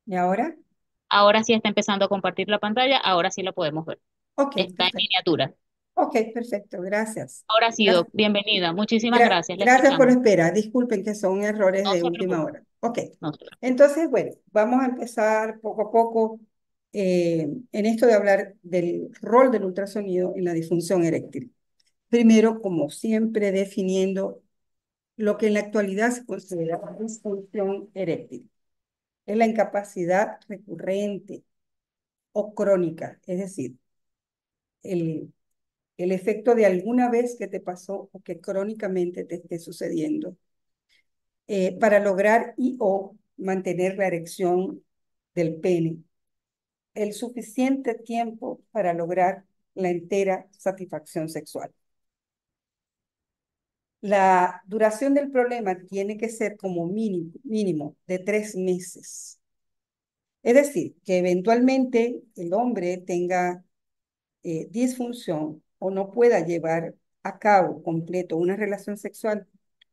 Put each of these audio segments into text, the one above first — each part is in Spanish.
¿Y ahora? Ahora sí está empezando a compartir la pantalla, ahora sí lo podemos ver. Ok, Está en perfecto. miniatura. Ok, perfecto. Gracias. Ahora sí, Gracias, Doc, bienvenida. Muchísimas gracias, le gracias por la escuchamos. espera. Disculpen que son errores No de se última preocupe, hora. Ok. no se preocupe. Entonces, bueno, vamos a empezar poco a poco en esto de hablar del rol del ultrasonido en la disfunción eréctil. Primero, como siempre, definiendo lo que en la actualidad se considera disfunción eréctil. Es la incapacidad recurrente o crónica, es decir, el, el efecto de alguna vez que te pasó o que crónicamente te esté sucediendo para lograr y o mantener la erección del pene el suficiente tiempo para lograr la entera satisfacción sexual. La duración del problema tiene que ser como mínimo de 3 meses. Es decir, que eventualmente el hombre tenga disfunción o no pueda llevar a cabo completo una relación sexual,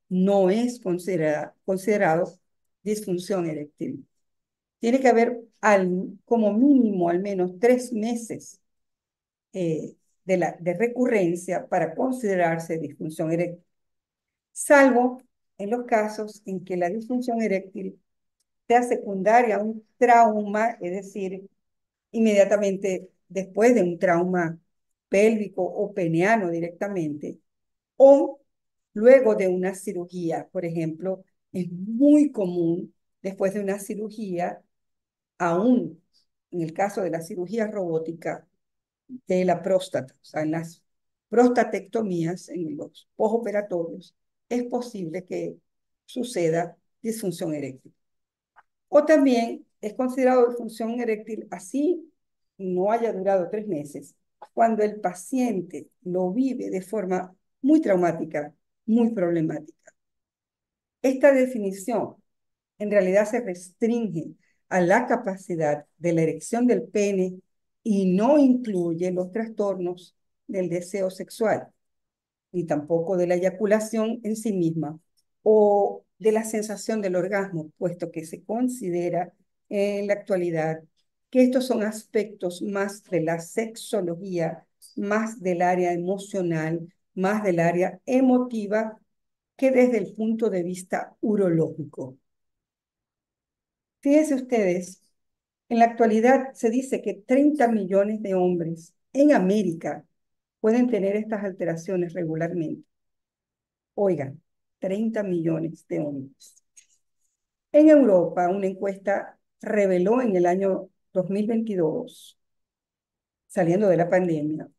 no es considerado disfunción eréctil. Tiene que haber como mínimo al menos 3 meses de recurrencia para considerarse disfunción eréctil, salvo en los casos en que la disfunción eréctil sea secundaria a un trauma, es decir, inmediatamente después de un trauma pélvico o peneano directamente, o luego de una cirugía. Por ejemplo, es muy común después de una cirugía, aún en el caso de la cirugía robótica de la próstata, o sea, en las prostatectomías, en los postoperatorios, es posible que suceda disfunción eréctil. O también es considerado disfunción eréctil así no haya durado 3 meses, cuando el paciente lo vive de forma muy traumática, muy problemática. Esta definición en realidad se restringe a la capacidad de la erección del pene y no incluye los trastornos del deseo sexual, ni tampoco de la eyaculación en sí misma o de la sensación del orgasmo, puesto que se considera en la actualidad que estos son aspectos más de la sexología, más del área emocional, más del área emotiva, que desde el punto de vista urológico. Fíjense ustedes, en la actualidad se dice que 30 millones de hombres en América pueden tener estas alteraciones regularmente. Oigan, 30 millones de hombres. En Europa, una encuesta reveló en el año 2022, saliendo de la pandemia,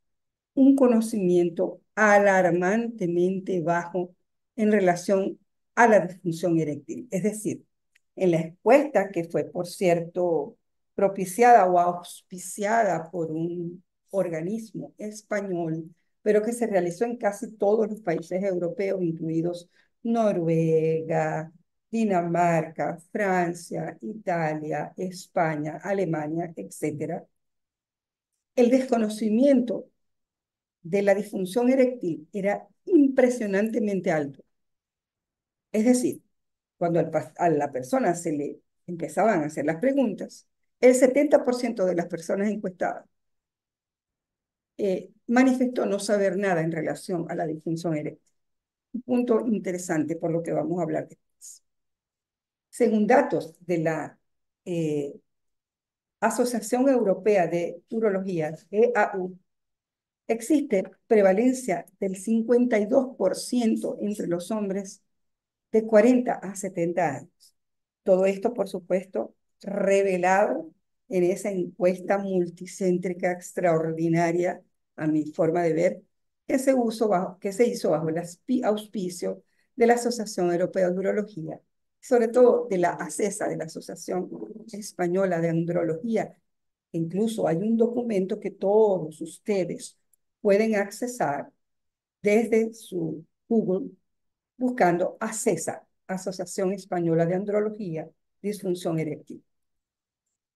un conocimiento alarmantemente bajo en relación a la disfunción eréctil. Es decir, en la encuesta, que fue, por cierto, propiciada o auspiciada por un organismo español, pero que se realizó en casi todos los países europeos, incluidos Noruega, Dinamarca, Francia, Italia, España, Alemania, etcétera. El desconocimiento de la disfunción eréctil era impresionantemente alto. Es decir, cuando a la persona se le empezaban a hacer las preguntas, el 70% de las personas encuestadas manifestó no saber nada en relación a la disfunción eréctil. Un punto interesante por lo que vamos a hablar después. Según datos de la eh, Asociación Europea de Urología, EAU, existe prevalencia del 52% entre los hombres de 40 a 70 años. Todo esto, por supuesto, revelado en esa encuesta multicéntrica extraordinaria, a mi forma de ver, que se hizo bajo el auspicio de la Asociación Europea de Urología, sobre todo de la ACESA, de la Asociación Española de Andrología. Incluso hay un documento que todos ustedes pueden accesar desde su Google buscando ACESA, Asociación Española de Andrología, Disfunción Eréctil.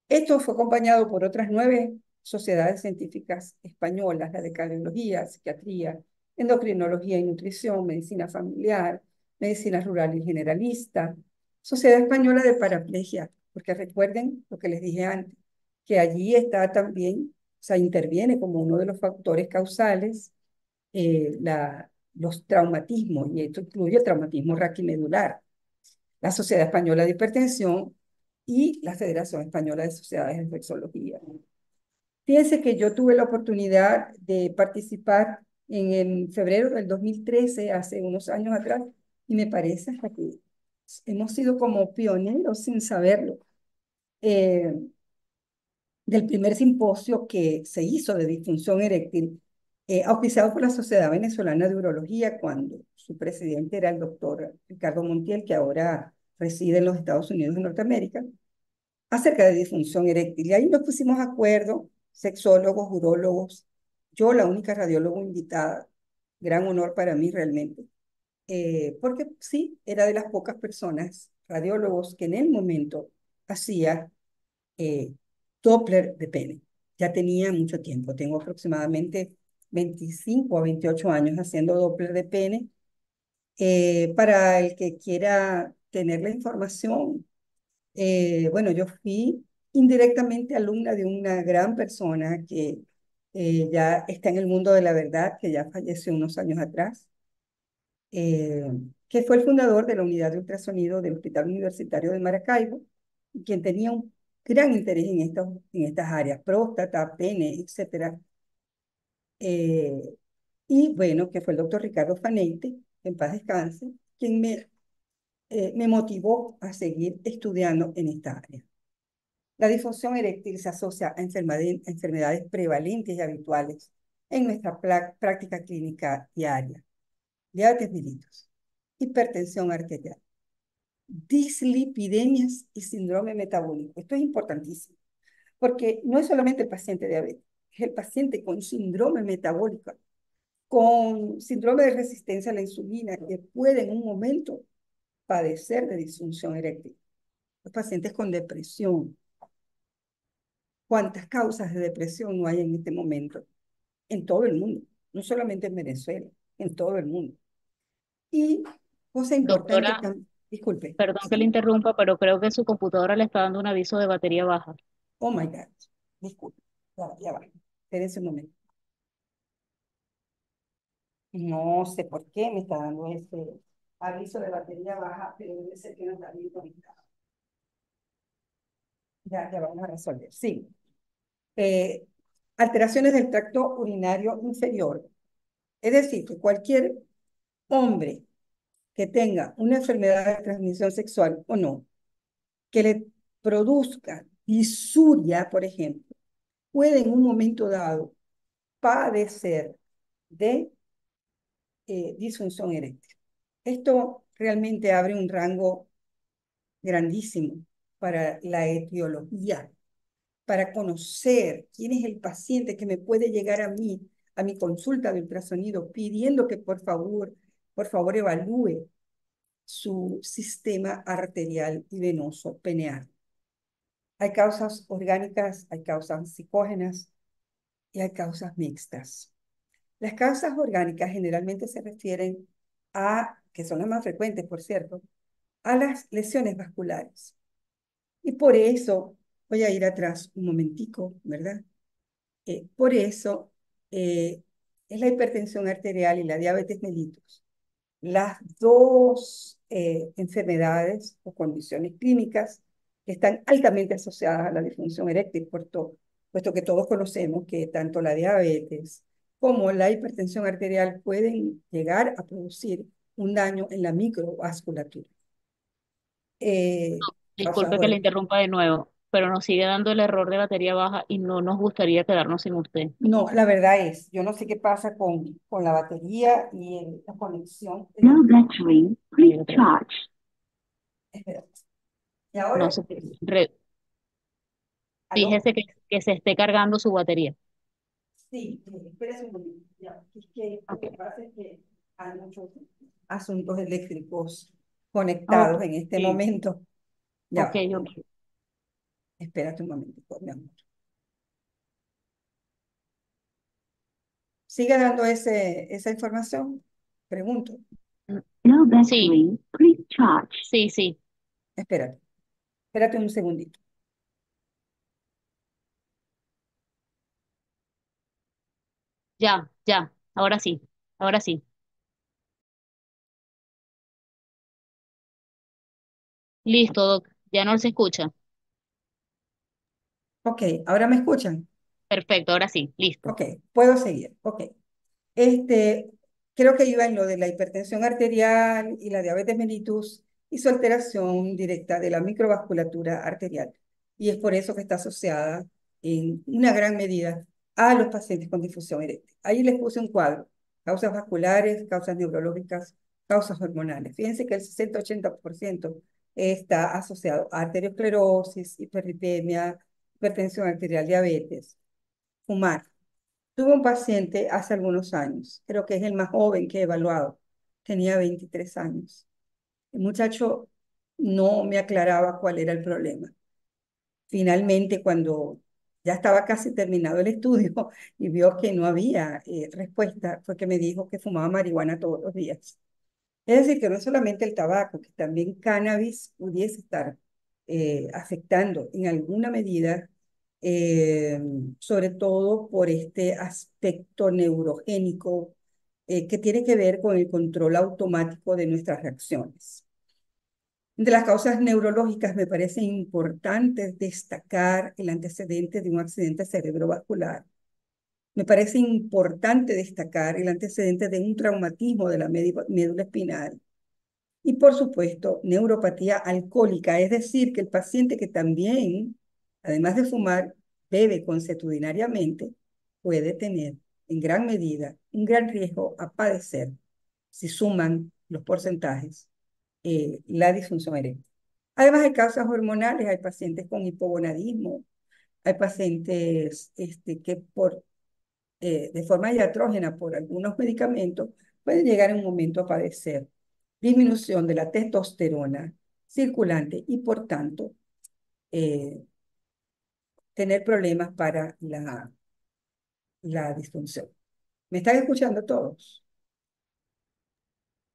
Esto fue acompañado por otras 9 sociedades científicas españolas, la de cardiología, psiquiatría, endocrinología y nutrición, medicina familiar, medicina rural y generalista, Sociedad Española de Paraplegia porque recuerden lo que les dije antes, que allí está también, o sea, interviene como uno de los factores causales los traumatismos, y esto incluye el traumatismo raquimedular, la Sociedad Española de Hipertensión y la Federación Española de Sociedades de Sexología. Fíjense que yo tuve la oportunidad de participar en febrero del 2013, hace unos años atrás, y me parece hasta que hemos sido como pioneros sin saberlo, eh, del primer simposio que se hizo de disfunción eréctil, auspiciado por la Sociedad Venezolana de Urología, cuando su presidente era el doctor Ricardo Montiel, que ahora reside en los Estados Unidos de Norteamérica, acerca de disfunción eréctil. Y ahí nos pusimos de acuerdo, sexólogos, urólogos, yo la única radióloga invitada, gran honor para mí realmente, porque sí, era de las pocas personas, radiólogos, que en el momento hacía eh, Doppler de pene. Ya tenía mucho tiempo, tengo aproximadamente 25 a 28 años haciendo Doppler de pene. Para el que quiera tener la información, bueno, yo fui indirectamente alumna de una gran persona que ya está en el mundo de la verdad, que ya falleció unos años atrás, eh, que fue el fundador de la unidad de ultrasonido del Hospital Universitario de Maracaibo, quien tenía un gran interés en estas áreas, próstata, pene, etcétera. Eh, y bueno, que fue el doctor Ricardo Faneite, en paz descanse, quien me motivó a seguir estudiando en esta área. La disfunción eréctil se asocia a enfermedades prevalentes y habituales en nuestra práctica clínica diaria: diabetes mellitus, hipertensión arterial, dislipidemias y síndrome metabólico. Esto es importantísimo, porque no es solamente el paciente diabético, es el paciente con síndrome metabólico, con síndrome de resistencia a la insulina, que puede en un momento padecer de disfunción eréctil. Los pacientes con depresión. ¿Cuántas causas de depresión no hay en este momento? En todo el mundo, no solamente en Venezuela, en todo el mundo. Y cosa importante Doctora, también, disculpe, perdón que le sí, interrumpa, pero creo que su computadora le está dando un aviso de batería baja. oh my God, disculpe, ya va, espérense un momento. No sé por qué me está dando ese aviso de batería baja, pero debe ser que no está bien conectado. Ya vamos a resolver. Sí. Eh, Alteraciones del tracto urinario inferior. Es decir, que cualquier hombre que tenga una enfermedad de transmisión sexual o no, que le produzca disuria, por ejemplo, puede en un momento dado padecer de disfunción eréctil. Esto realmente abre un rango grandísimo para la etiología, para conocer quién es el paciente que me puede llegar a mi consulta de ultrasonido, pidiendo que por favor evalúe su sistema arterial y venoso peneal. Hay causas orgánicas, hay causas psicógenas y hay causas mixtas. Las causas orgánicas generalmente se refieren que son las más frecuentes, por cierto, a las lesiones vasculares. Y por eso, voy a ir atrás un momentico, ¿verdad? Por eso es la hipertensión arterial y la diabetes mellitus las dos enfermedades o condiciones clínicas que están altamente asociadas a la disfunción eréctil, puesto que todos conocemos que tanto la diabetes como la hipertensión arterial pueden llegar a producir un daño en la microvasculatura. Causas Disculpe que le interrumpa de nuevo, pero nos sigue dando el error de batería baja y no nos gustaría quedarnos sin usted. No, la verdad es, yo no sé qué pasa con la batería y la conexión No eléctrica. battery, please charge. Espera. Y No ahora, sé, ¿aló? fíjese que se esté cargando su batería. Sí, espérese un momento. Ya, es que lo Ok, que pasa es que hay muchos asuntos eléctricos ok, conectados en este momento. ok, Ya, ok. espérate un momento, mi amor. ¿Sigue dando esa información? Pregunto. No Sí, battery, please charge. sí, sí. Espérate. Espérate un segundito. Ya, ya, ahora sí, ahora sí. Listo, doc, ya no se escucha. Ok, ¿ahora me escuchan? Perfecto, ahora sí, listo. Ok, puedo seguir. Ok. Este, creo que iba en lo de la hipertensión arterial y la diabetes mellitus y su alteración directa de la microvasculatura arterial. Y es por eso que está asociada en una gran medida a los pacientes con difusión eréctil. Ahí les puse un cuadro: causas vasculares, causas neurológicas, causas hormonales. Fíjense que el 60-80% está asociado a arteriosclerosis, hiperlipemia, hipertensión arterial, diabetes, fumar. Tuve un paciente hace algunos años, creo que es el más joven que he evaluado, tenía 23 años. El muchacho no me aclaraba cuál era el problema. Finalmente, cuando ya estaba casi terminado el estudio y vio que no había respuesta, fue que me dijo que fumaba marihuana todos los días. Es decir, que no es solamente el tabaco, que también cannabis pudiese estar afectando en alguna medida, eh, sobre todo por este aspecto neurogénico que tiene que ver con el control automático de nuestras reacciones. De las causas neurológicas me parece importante destacar el antecedente de un accidente cerebrovascular. Me parece importante destacar el antecedente de un traumatismo de la médula espinal. Y por supuesto, neuropatía alcohólica, es decir, que el paciente que también, además de fumar, bebe consuetudinariamente, puede tener en gran medida un gran riesgo a padecer, si suman los porcentajes, la disfunción eréctil. Además, hay causas hormonales, hay pacientes con hipogonadismo, hay pacientes que de forma iatrógena por algunos medicamentos, pueden llegar en un momento a padecer disminución de la testosterona circulante y, por tanto, eh, tener problemas para la disfunción. ¿Me están escuchando todos?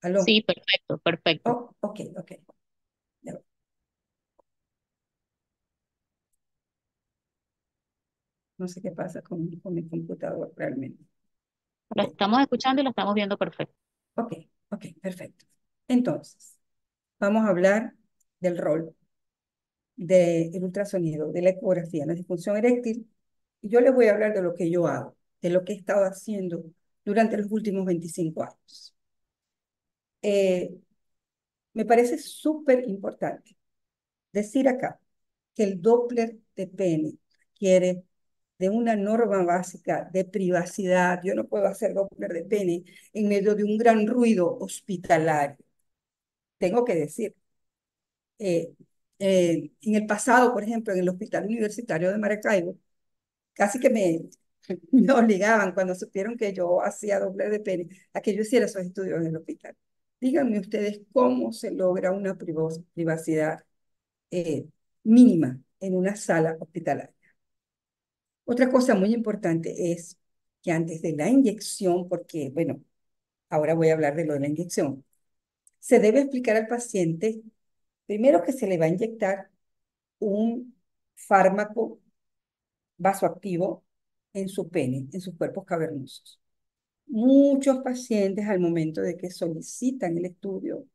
¿Aló? Sí, perfecto, perfecto. Oh, ok, ok. Ya. No sé qué pasa con mi computador realmente. La Ok, estamos escuchando y la estamos viendo perfecto. ok, ok, perfecto. Entonces, vamos a hablar del rol del ultrasonido, de la ecografía en la disfunción eréctil. Y yo les voy a hablar de lo que yo hago, de lo que he estado haciendo durante los últimos 25 años. Eh, Me parece súper importante decir acá que el Doppler de pene requiere de una norma básica de privacidad. Yo no puedo hacer Doppler de pene en medio de un gran ruido hospitalario. Tengo que decir, eh, en el pasado, por ejemplo, en el Hospital Universitario de Maracaibo, casi que me obligaban cuando supieron que yo hacía Doppler de pene a que yo hiciera esos estudios en el hospital. Díganme ustedes cómo se logra una privacidad eh, mínima en una sala hospitalaria. Otra cosa muy importante es que antes de la inyección, porque, bueno, ahora voy a hablar de lo de la inyección, se debe explicar al paciente, primero, que se le va a inyectar un fármaco vasoactivo en su pene, en sus cuerpos cavernosos. Muchos pacientes, al momento de que solicitan el estudio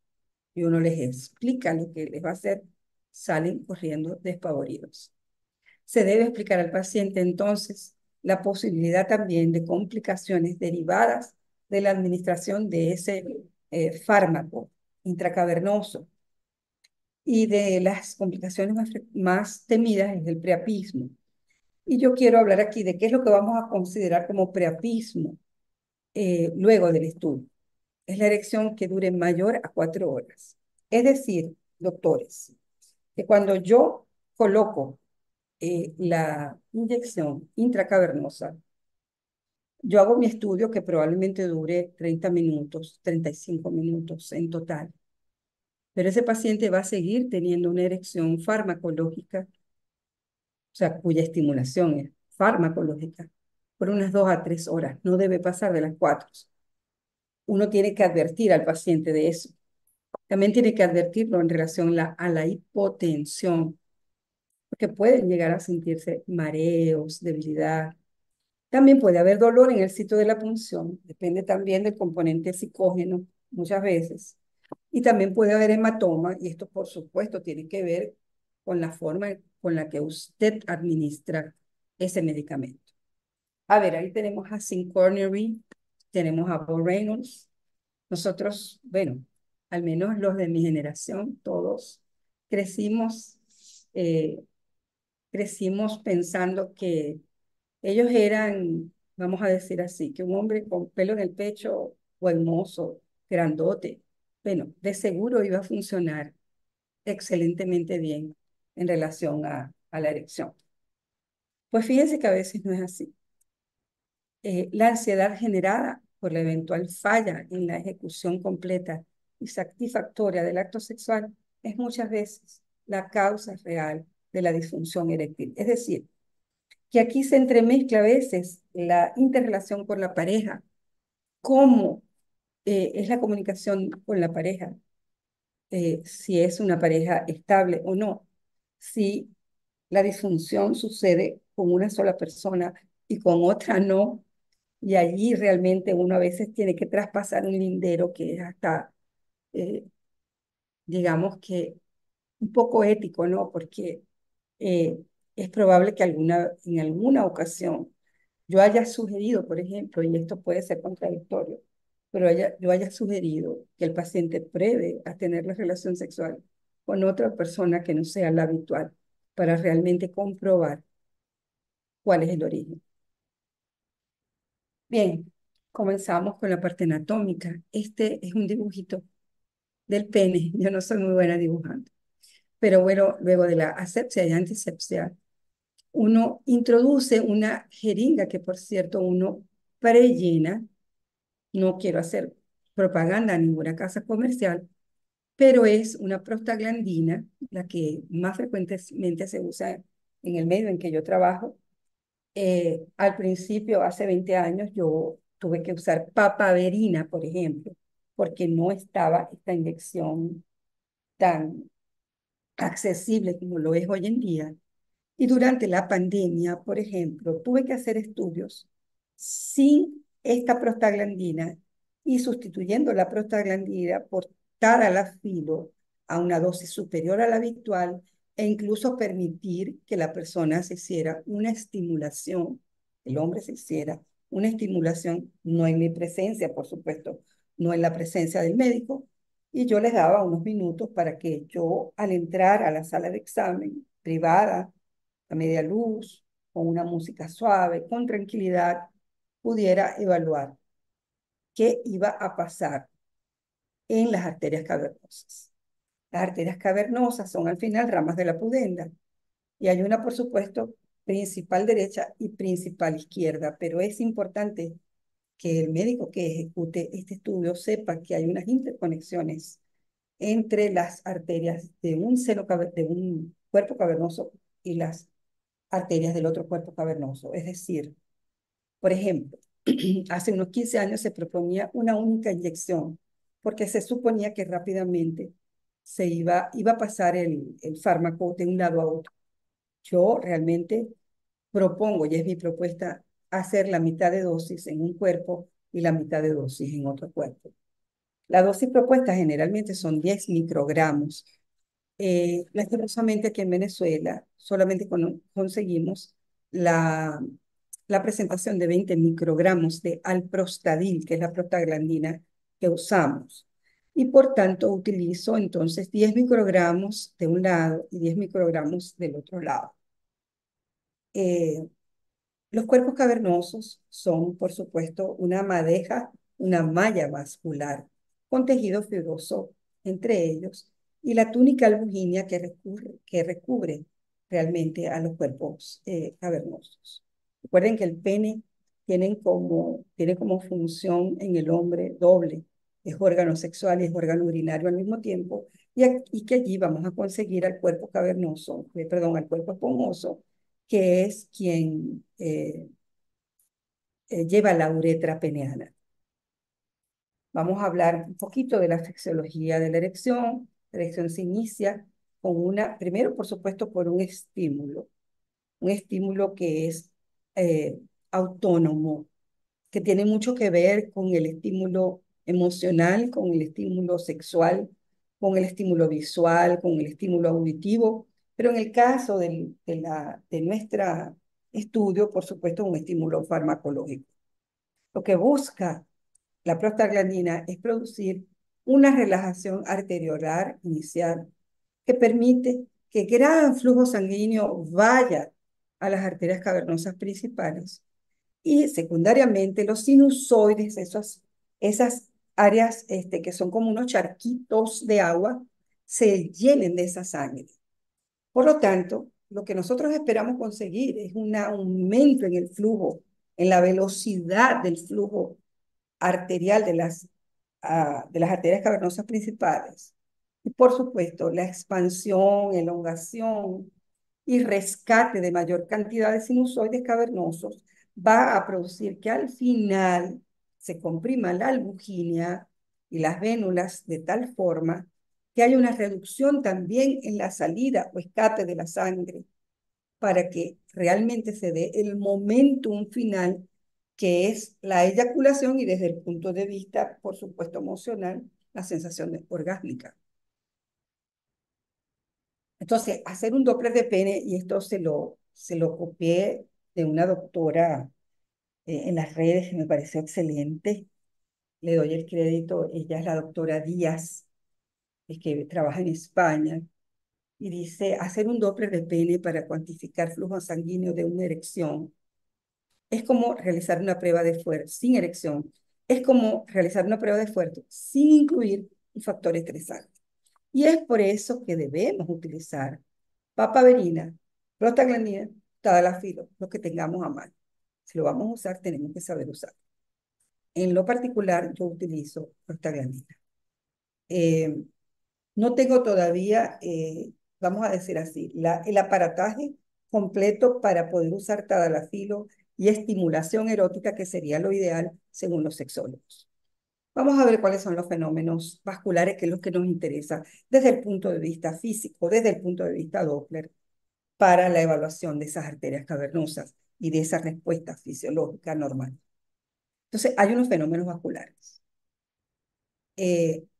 y uno les explica lo que les va a hacer, salen corriendo despavoridos. Se debe explicar al paciente entonces la posibilidad también de complicaciones derivadas de la administración de ese fármaco intracavernoso, y de las complicaciones más temidas es el priapismo. Y yo quiero hablar aquí de qué es lo que vamos a considerar como priapismo luego del estudio. Es la erección que dure mayor a 4 horas. Es decir, doctores, que cuando yo coloco la inyección intracavernosa, yo hago mi estudio que probablemente dure 30 minutos, 35 minutos en total, pero ese paciente va a seguir teniendo una erección farmacológica, o sea, cuya estimulación es farmacológica, por unas 2 a 3 horas, no debe pasar de las 4. Uno tiene que advertir al paciente de eso. También tiene que advertirlo en relación a la hipotensión, que pueden llegar a sentirse mareos, debilidad. También puede haber dolor en el sitio de la punción, depende también del componente psicógeno muchas veces. Y también puede haber hematoma, y esto por supuesto tiene que ver con la forma con la que usted administra ese medicamento. A ver, ahí tenemos a Zinc Cornery, tenemos a Bo Reynolds. Nosotros, bueno, al menos los de mi generación, todos crecimos, eh, crecimos pensando que ellos eran, vamos a decir así, que un hombre con pelo en el pecho, o hermoso, grandote, bueno, de seguro iba a funcionar excelentemente bien en relación a la erección. Pues fíjense que a veces no es así. La ansiedad generada por la eventual falla en la ejecución completa y satisfactoria del acto sexual es muchas veces la causa real de la disfunción eréctil. Es decir, que aquí se entremezcla a veces la interrelación con la pareja, cómo es la comunicación con la pareja, si es una pareja estable o no, si la disfunción sucede con una sola persona y con otra no, y allí realmente uno a veces tiene que traspasar un lindero que es hasta, eh, digamos que un poco ético, ¿no? Porque eh, es probable que en alguna ocasión yo haya sugerido, por ejemplo, y esto puede ser contradictorio, pero yo haya sugerido que el paciente pruebe a tener la relación sexual con otra persona que no sea la habitual para realmente comprobar cuál es el origen. Bien, comenzamos con la parte anatómica. Este es un dibujito del pene. Yo no soy muy buena dibujando. Pero bueno, luego de la asepsia y antisepsia, uno introduce una jeringa que, por cierto, uno prellena. No quiero hacer propaganda a ninguna casa comercial, pero es una prostaglandina, la que más frecuentemente se usa en el medio en que yo trabajo. Al principio, hace 20 años, yo tuve que usar papaverina, por ejemplo, porque no estaba esta inyección tan accesible como lo es hoy en día. Y durante la pandemia, por ejemplo, tuve que hacer estudios sin esta prostaglandina y sustituyendo la prostaglandina por tadalafilo a una dosis superior a la habitual e incluso permitir que la persona se hiciera una estimulación, el hombre se hiciera una estimulación, no en mi presencia, por supuesto, no en la presencia del médico, y yo les daba unos minutos para que yo, al entrar a la sala de examen privada, a media luz, con una música suave, con tranquilidad, pudiera evaluar qué iba a pasar en las arterias cavernosas. Las arterias cavernosas son al final ramas de la pudenda y hay una, por supuesto, principal derecha y principal izquierda, pero es importante que el médico que ejecute este estudio sepa que hay unas interconexiones entre las arterias de de un cuerpo cavernoso y las arterias del otro cuerpo cavernoso. Es decir, por ejemplo, hace unos 15 años se proponía una única inyección porque se suponía que rápidamente iba a pasar el fármaco de un lado a otro. Yo realmente propongo, y es mi propuesta, hacer la mitad de dosis en un cuerpo y la mitad de dosis en otro cuerpo. La dosis propuesta generalmente son 10 microgramos. Lastimosamente aquí en Venezuela solamente conseguimos la, la presentación de 20 microgramos de alprostadil, que es la prostaglandina que usamos. Y por tanto utilizo entonces 10 microgramos de un lado y 10 microgramos del otro lado. Eh, los cuerpos cavernosos son, por supuesto, una madeja, una malla vascular con tejido fibroso entre ellos y la túnica albuginea que recubre realmente a los cuerpos cavernosos. Recuerden que el pene tiene como función en el hombre doble, es órgano sexual y es órgano urinario al mismo tiempo, y que allí vamos a conseguir al cuerpo cavernoso, perdón, al cuerpo esponjoso, que es quien lleva la uretra peneana. Vamos a hablar un poquito de la fisiología de la erección. La erección se inicia primero, por supuesto, por un estímulo que es autónomo, que tiene mucho que ver con el estímulo emocional, con el estímulo sexual, con el estímulo visual, con el estímulo auditivo, pero en el caso de nuestro estudio, por supuesto, un estímulo farmacológico. Lo que busca la prostaglandina es producir una relajación arteriolar inicial que permite que gran flujo sanguíneo vaya a las arterias cavernosas principales y secundariamente los sinusoides, esas áreas que son como unos charquitos de agua, se llenen de esa sangre. Por lo tanto, lo que nosotros esperamos conseguir es un aumento en el flujo, en la velocidad del flujo arterial de las arterias cavernosas principales. Y por supuesto, la expansión, elongación y rescate de mayor cantidad de sinusoides cavernosos va a producir que al final se comprima la albuginia y las vénulas de tal forma que haya una reducción también en la salida o escape de la sangre para que realmente se dé el momentum final que es la eyaculación y desde el punto de vista, por supuesto, emocional, la sensación orgásmica. Entonces, hacer un Doppler de pene, y esto se lo copié de una doctora en las redes que me pareció excelente, le doy el crédito, ella es la doctora Díaz, que trabaja en España, y dice, hacer un Doppler de pene para cuantificar flujo sanguíneo de una erección es como realizar una prueba de esfuerzo sin erección, es como realizar una prueba de esfuerzo sin incluir un factor estresante. Y es por eso que debemos utilizar papaverina, prostaglandina, tadalafilo, lo que tengamos a mano. Si lo vamos a usar, tenemos que saber usar. En lo particular, yo utilizo prostaglandina. Eh, no tengo todavía, vamos a decir así, el aparataje completo para poder usar tadalafilo y estimulación erótica, que sería lo ideal según los sexólogos. Vamos a ver cuáles son los fenómenos vasculares, que es lo que nos interesa desde el punto de vista físico, desde el punto de vista Doppler, para la evaluación de esas arterias cavernosas y de esa respuesta fisiológica normal. Entonces, hay unos fenómenos vasculares.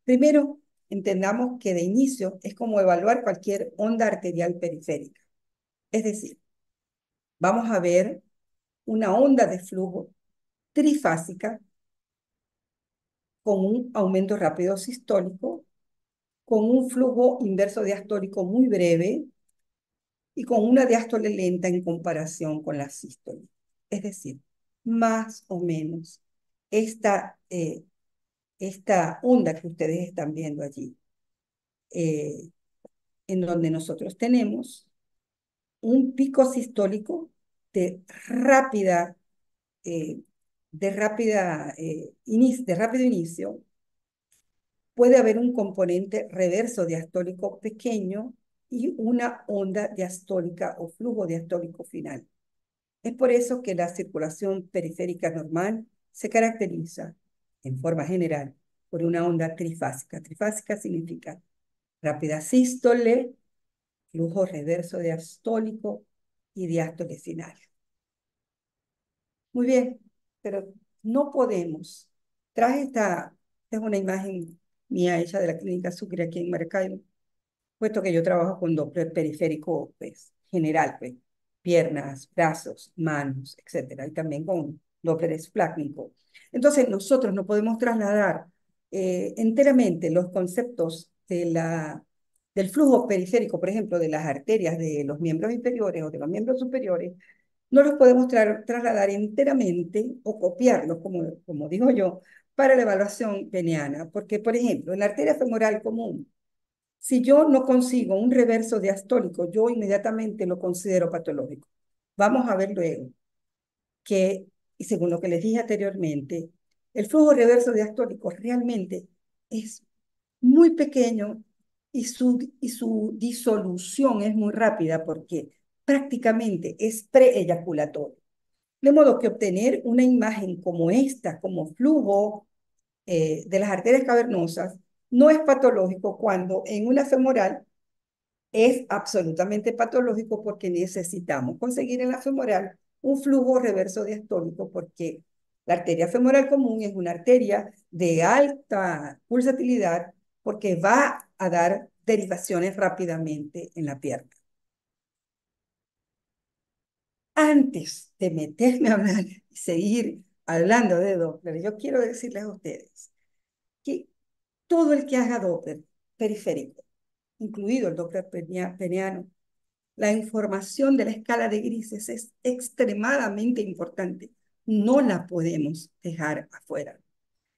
Primero, entendamos que de inicio es como evaluar cualquier onda arterial periférica. Es decir, vamos a ver una onda de flujo trifásica con un aumento rápido sistólico, con un flujo inverso diastólico muy breve y con una diástole lenta en comparación con la sístole. Es decir, más o menos esta, esta onda que ustedes están viendo allí, en donde nosotros tenemos un pico sistólico de rápida, eh, de rápido inicio. Puede haber un componente reverso diastólico pequeño y una onda diastólica o flujo diastólico final. Es por eso que la circulación periférica normal se caracteriza, en forma general, por una onda trifásica. Trifásica significa rápida sístole, flujo reverso diastólico y diástole final. Muy bien, pero no podemos. Esta es una imagen mía hecha de la Clínica Sucre aquí en Maracaibo, puesto que yo trabajo con Doppler periférico, pues, general, pues, piernas, brazos, manos, etcétera, y también con Doppler esplácnico. Entonces, nosotros no podemos trasladar enteramente los conceptos del flujo periférico, por ejemplo, de las arterias de los miembros inferiores o de los miembros superiores, no los podemos trasladar enteramente o copiarlos, como digo yo, para la evaluación peniana, porque, por ejemplo, en la arteria femoral común, si yo no consigo un reverso diastólico, yo inmediatamente lo considero patológico. Vamos a ver luego que, y según lo que les dije anteriormente, el flujo reverso diastólico realmente es muy pequeño y su disolución es muy rápida porque prácticamente es preeyaculatorio. De modo que obtener una imagen como esta, como flujo de las arterias cavernosas, no es patológico cuando en una femoral es absolutamente patológico porque necesitamos conseguir en la femoral un flujo reverso diastólico porque la arteria femoral común es una arteria de alta pulsatilidad porque va a dar derivaciones rápidamente en la pierna. Antes de meterme a hablar y seguir hablando de Doppler, yo quiero decirles a ustedes que todo el que haga Doppler periférico, incluido el Doppler peniano, la información de la escala de grises es extremadamente importante. No la podemos dejar afuera.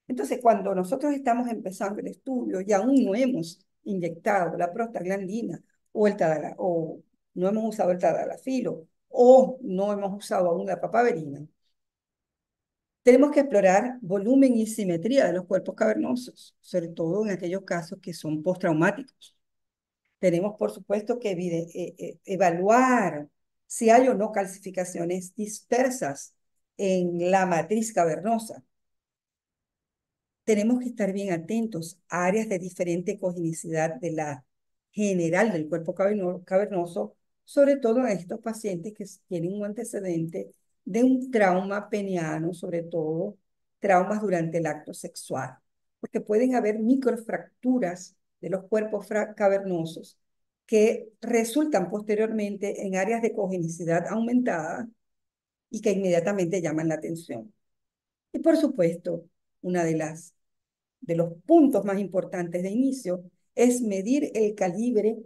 Entonces, cuando nosotros estamos empezando el estudio y aún no hemos inyectado la prostaglandina o no hemos usado el tadalafilo o no hemos usado aún la papaverina, tenemos que explorar volumen y simetría de los cuerpos cavernosos, sobre todo en aquellos casos que son postraumáticos. Tenemos, por supuesto, que evaluar si hay o no calcificaciones dispersas en la matriz cavernosa. Tenemos que estar bien atentos a áreas de diferente cogenicidad de la general del cuerpo cavernoso, sobre todo en estos pacientes que tienen un antecedente de un trauma peniano, sobre todo traumas durante el acto sexual, porque pueden haber microfracturas de los cuerpos cavernosos que resultan posteriormente en áreas de cogenicidad aumentada y que inmediatamente llaman la atención. Y por supuesto, una de los puntos más importantes de inicio es medir el calibre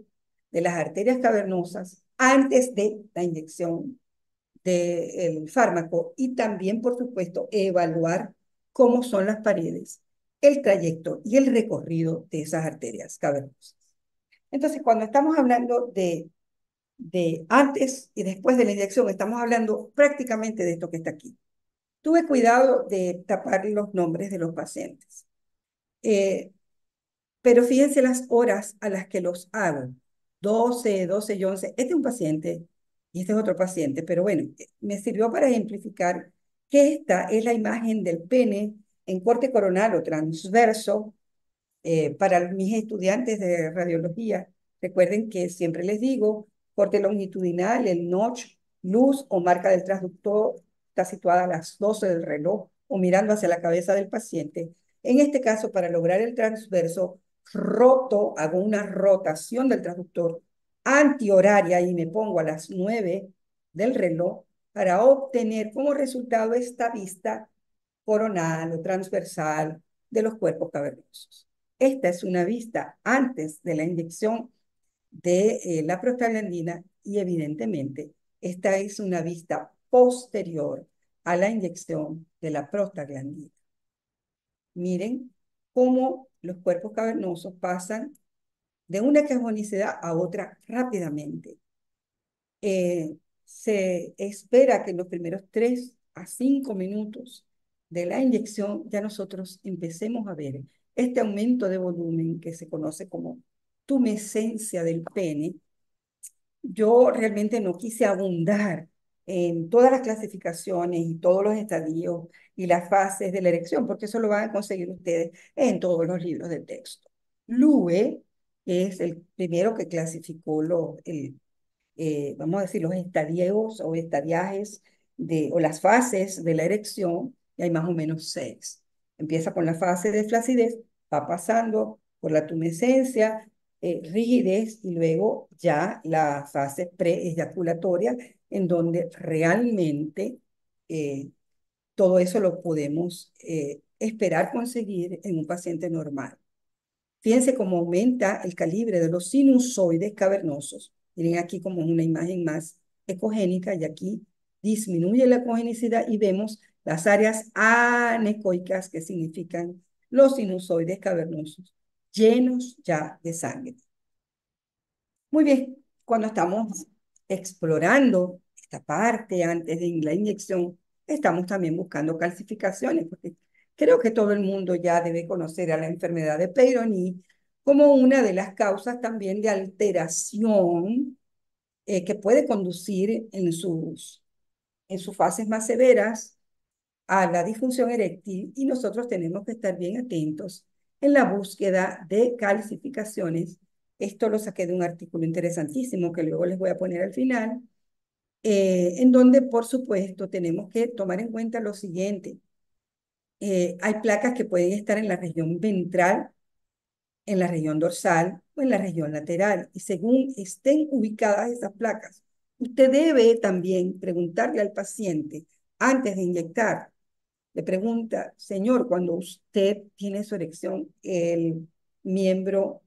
de las arterias cavernosas antes de la inyección del fármaco y también, por supuesto, evaluar cómo son las paredes, el trayecto y el recorrido de esas arterias cavernosas. Entonces, cuando estamos hablando de antes y después de la inyección, estamos hablando prácticamente de esto que está aquí. Tuve cuidado de tapar los nombres de los pacientes. Pero fíjense las horas a las que los hago. 12 y 11. Este es un paciente y este es otro paciente, pero bueno, me sirvió para ejemplificar que esta es la imagen del pene en corte coronal o transverso para mis estudiantes de radiología. Recuerden que siempre les digo, corte longitudinal, el notch, luz o marca del transductor está situada a las 12 del reloj o mirando hacia la cabeza del paciente. En este caso, para lograr el transverso, hago una rotación del transductor antihoraria y me pongo a las 9 del reloj para obtener como resultado esta vista coronal o transversal de los cuerpos cavernosos. Esta es una vista antes de la inyección de la prostaglandina y evidentemente esta es una vista posterior a la inyección de la prostaglandina. Miren cómo los cuerpos cavernosos pasan de una cajonicidad a otra rápidamente. Se espera que en los primeros 3 a 5 minutos de la inyección ya nosotros empecemos a ver este aumento de volumen que se conoce como tumescencia del pene. Yo realmente no quise abundar en todas las clasificaciones y todos los estadios y las fases de la erección, porque eso lo van a conseguir ustedes en todos los libros de texto. Lue es el primero que clasificó vamos a decir, los estadios o estadiajes o las fases de la erección, y hay más o menos 6. Empieza con la fase de flacidez, va pasando por la tumescencia, rigidez y luego ya la fase preeyaculatoria, en donde realmente todo eso lo podemos esperar conseguir en un paciente normal. Fíjense cómo aumenta el calibre de los sinusoides cavernosos. Miren aquí como una imagen más ecogénica y aquí disminuye la ecogenicidad y vemos las áreas anecoicas que significan los sinusoides cavernosos llenos ya de sangre. Muy bien, cuando estamos explorando esta parte antes de la inyección, estamos también buscando calcificaciones, porque creo que todo el mundo ya debe conocer a la enfermedad de Peyronie como una de las causas también de alteración que puede conducir en sus fases más severas a la disfunción eréctil y nosotros tenemos que estar bien atentos en la búsqueda de calcificaciones Esto lo saqué de un artículo interesantísimo que luego les voy a poner al final, en donde, por supuesto, tenemos que tomar en cuenta lo siguiente. Hay placas que pueden estar en la región ventral, en la región dorsal o en la región lateral. Y según estén ubicadas esas placas, usted debe también preguntarle al paciente antes de inyectar. Le pregunta, señor, cuando usted tiene su erección, el miembro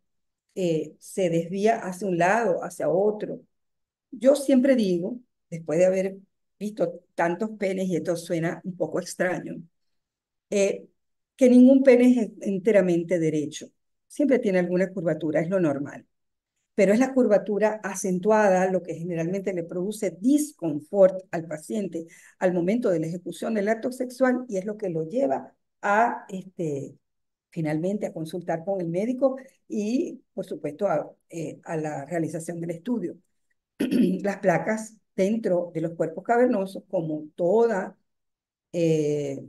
se desvía hacia un lado, hacia otro. Yo siempre digo, después de haber visto tantos penes, y esto suena un poco extraño, eh, que ningún pene es enteramente derecho. Siempre tiene alguna curvatura, es lo normal. Pero es la curvatura acentuada lo que generalmente le produce disconfort al paciente al momento de la ejecución del acto sexual y es lo que lo lleva a, finalmente, a consultar con el médico y, por supuesto, a la realización del estudio. Las placas dentro de los cuerpos cavernosos, como toda eh,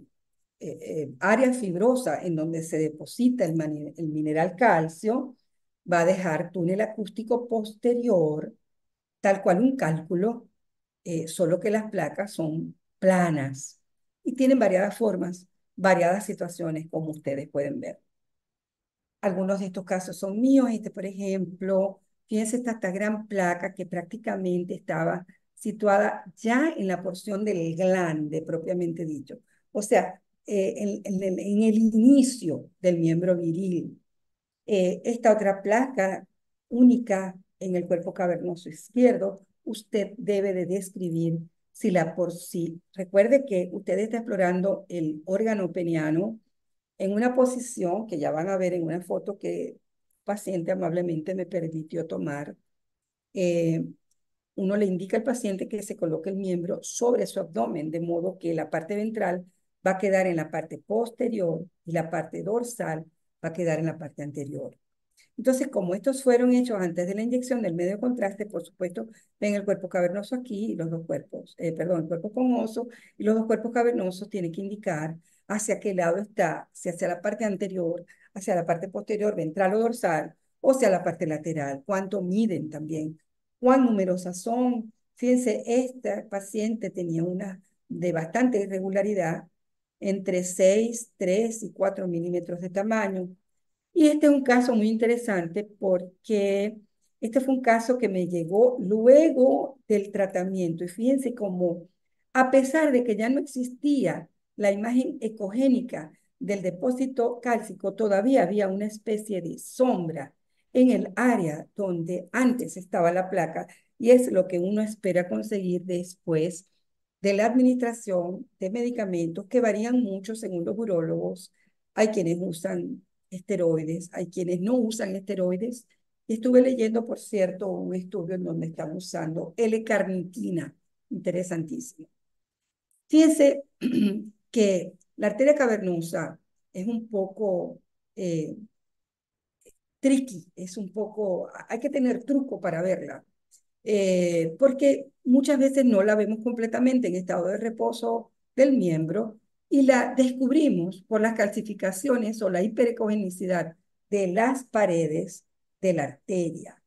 área fibrosa en donde se deposita el mineral calcio, va a dejar túnel acústico posterior, tal cual un cálculo, solo que las placas son planas y tienen variadas formas, variadas situaciones, como ustedes pueden ver. Algunos de estos casos son míos. Por ejemplo, fíjense esta gran placa que prácticamente estaba situada ya en la porción del glande, propiamente dicho. O sea, en el inicio del miembro viril. Esta otra placa única en el cuerpo cavernoso izquierdo, usted debe de describir si la por sí. Recuerde que usted está explorando el órgano peniano en una posición que ya van a ver en una foto que el paciente amablemente me permitió tomar. Eh, Uno le indica al paciente que se coloque el miembro sobre su abdomen, de modo que la parte ventral va a quedar en la parte posterior y la parte dorsal va a quedar en la parte anterior. Entonces, como estos fueron hechos antes de la inyección del medio de contraste, por supuesto, ven el cuerpo cavernoso aquí y los dos cuerpos, perdón, el cuerpo esponjoso y los dos cuerpos cavernosos tienen que indicar hacia qué lado está, si hacia la parte anterior, hacia la parte posterior, ventral o dorsal, o hacia la parte lateral. ¿Cuánto miden también? ¿Cuán numerosas son? Fíjense, esta paciente tenía una de bastante irregularidad, entre 6, 3 y 4 milímetros de tamaño. Y este es un caso muy interesante porque este fue un caso que me llegó luego del tratamiento. Y fíjense cómo, a pesar de que ya no existía la imagen ecogénica del depósito cálcico, todavía había una especie de sombra en el área donde antes estaba la placa. Y es lo que uno espera conseguir después de la administración de medicamentos que varían mucho según los urólogos. Hay quienes usan esteroides, hay quienes no usan esteroides. Y estuve leyendo, por cierto, un estudio en donde están usando L-carnitina, interesantísimo. Fíjense que la arteria cavernosa es un poco tricky, es un poco, hay que tener truco para verla, porque muchas veces no la vemos completamente en estado de reposo del miembro y la descubrimos por las calcificaciones o la hiperecogenicidad de las paredes de la arteria.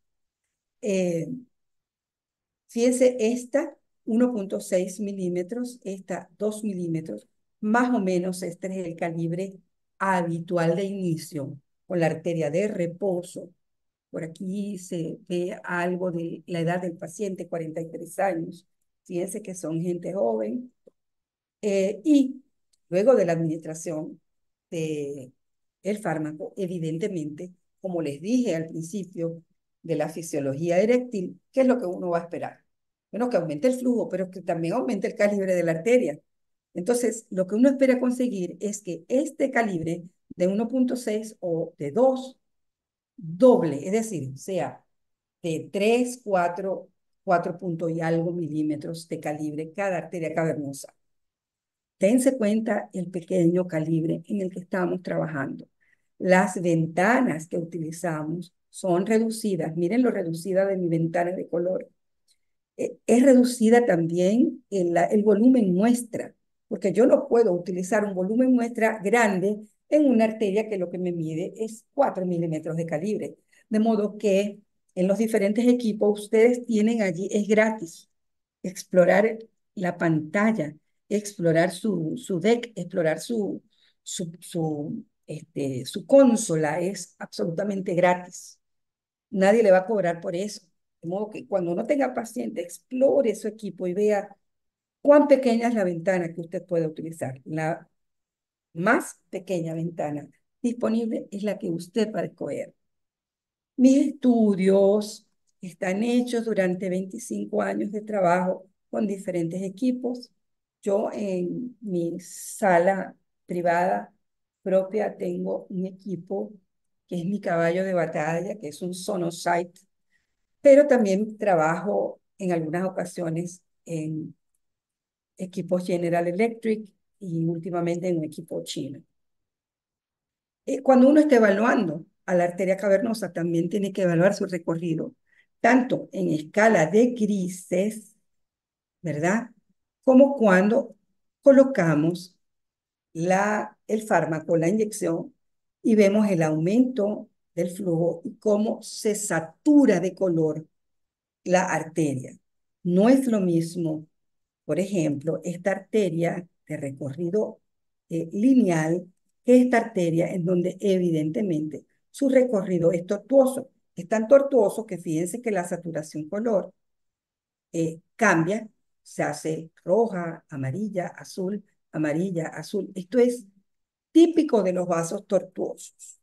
Fíjense, esta 1.6 milímetros, esta 2 milímetros, más o menos este es el calibre habitual de inicio con la arteria de reposo. Por aquí se ve algo de la edad del paciente, 43 años. Fíjense que son gente joven. Y luego de la administración del fármaco, evidentemente, como les dije al principio de la fisiología eréctil, ¿qué es lo que uno va a esperar? Bueno, que aumente el flujo, pero que también aumente el calibre de la arteria. Entonces, lo que uno espera conseguir es que este calibre de 1.6 o de 2 doble, es decir, sea de 3, 4, 4 puntos y algo milímetros de calibre cada arteria cavernosa. Dense cuenta el pequeño calibre en el que estamos trabajando. Las ventanas que utilizamos son reducidas. Miren lo reducida de mi ventana de color. Es reducida también el volumen muestra, porque yo no puedo utilizar un volumen muestra grande en una arteria que lo que me mide es 4 milímetros de calibre. De modo que en los diferentes equipos, ustedes tienen allí, es gratis, explorar la pantalla, explorar su deck, explorar su consola, es absolutamente gratis. Nadie le va a cobrar por eso. De modo que cuando uno tenga paciente, explore su equipo y vea cuán pequeña es la ventana que usted puede utilizar. La más pequeña ventana disponible es la que usted va a escoger. Mis estudios están hechos durante 25 años de trabajo con diferentes equipos. Yo en mi sala privada propia tengo un equipo que es mi caballo de batalla, que es un Sonosite, pero también trabajo en algunas ocasiones en equipos General Electric y últimamente en un equipo chino. Cuando uno está evaluando a la arteria cavernosa, también tiene que evaluar su recorrido, tanto en escala de grises, ¿verdad? Como cuando colocamos el fármaco, la inyección, y vemos el aumento del flujo y cómo se satura de color la arteria. No es lo mismo, por ejemplo, esta arteria de recorrido lineal que esta arteria en donde evidentemente su recorrido es tortuoso. Es tan tortuoso que fíjense que la saturación color cambia, se hace roja, amarilla, azul. Esto es típico de los vasos tortuosos.